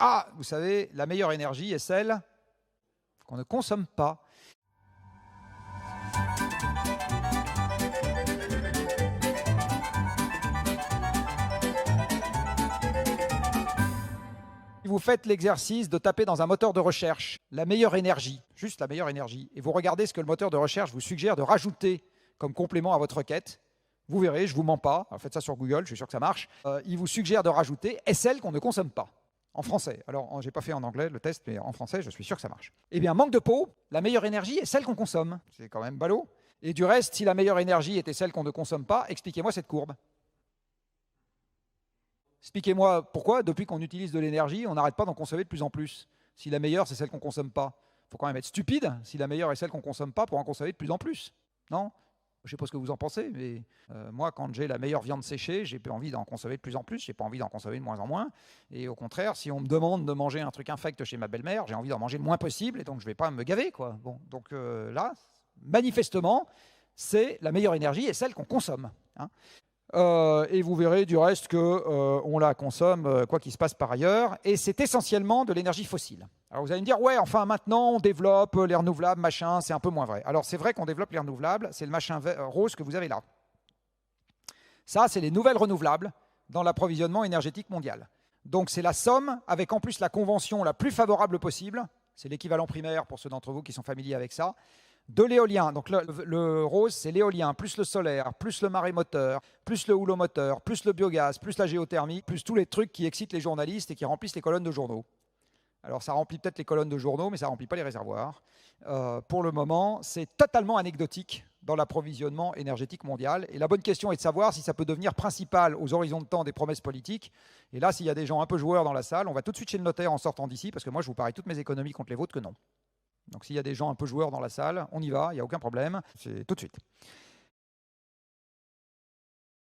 Ah, vous savez, la meilleure énergie est celle qu'on ne consomme pas. Vous faites l'exercice de taper dans un moteur de recherche la meilleure énergie, juste la meilleure énergie, et vous regardez ce que le moteur de recherche vous suggère de rajouter comme complément à votre requête. Vous verrez, je ne vous mens pas, alors faites ça sur Google, je suis sûr que ça marche. Il vous suggère de rajouter « est celle qu'on ne consomme pas ». En français. Alors, je n'ai pas fait en anglais le test, mais en français, je suis sûr que ça marche. Eh bien, manque de peau, la meilleure énergie est celle qu'on consomme. C'est quand même ballot. Et du reste, si la meilleure énergie était celle qu'on ne consomme pas, expliquez-moi cette courbe. Expliquez-moi pourquoi, depuis qu'on utilise de l'énergie, on n'arrête pas d'en consommer de plus en plus. Si la meilleure, c'est celle qu'on ne consomme pas. Il faut quand même être stupide si la meilleure est celle qu'on ne consomme pas pour en consommer de plus en plus. Non ? Je ne sais pas ce que vous en pensez, mais moi, quand j'ai la meilleure viande séchée, j'ai pas envie d'en consommer de plus en plus, j'ai pas envie d'en consommer de moins en moins. Et au contraire, si on me demande de manger un truc infect chez ma belle-mère, j'ai envie d'en manger le moins possible, et donc je ne vais pas me gaver, quoi. Bon, donc là, manifestement, c'est la meilleure énergie et celle qu'on consomme. Hein. Et vous verrez du reste qu'on la consomme, quoi qu'il se passe par ailleurs, et c'est essentiellement de l'énergie fossile. Alors vous allez me dire, ouais, enfin maintenant on développe les renouvelables, machin, c'est un peu moins vrai. Alors c'est vrai qu'on développe les renouvelables, c'est le machin rose que vous avez là. Ça, c'est les nouvelles renouvelables dans l'approvisionnement énergétique mondial. Donc c'est la somme, avec en plus la convention la plus favorable possible, c'est l'équivalent primaire pour ceux d'entre vous qui sont familiers avec ça, de l'éolien. Donc le rose, c'est l'éolien, plus le solaire, plus le marémoteur, plus le houlomoteur, plus le biogaz, plus la géothermie, plus tous les trucs qui excitent les journalistes et qui remplissent les colonnes de journaux. Alors ça remplit peut-être les colonnes de journaux, mais ça ne remplit pas les réservoirs. Pour le moment, c'est totalement anecdotique dans l'approvisionnement énergétique mondial. Et la bonne question est de savoir si ça peut devenir principal aux horizons de temps des promesses politiques. Et là, s'il y a des gens un peu joueurs dans la salle, on va tout de suite chez le notaire en sortant d'ici, parce que moi, je vous parie toutes mes économies contre les vôtres que non. Donc s'il y a des gens un peu joueurs dans la salle, on y va, il n'y a aucun problème, c'est tout de suite.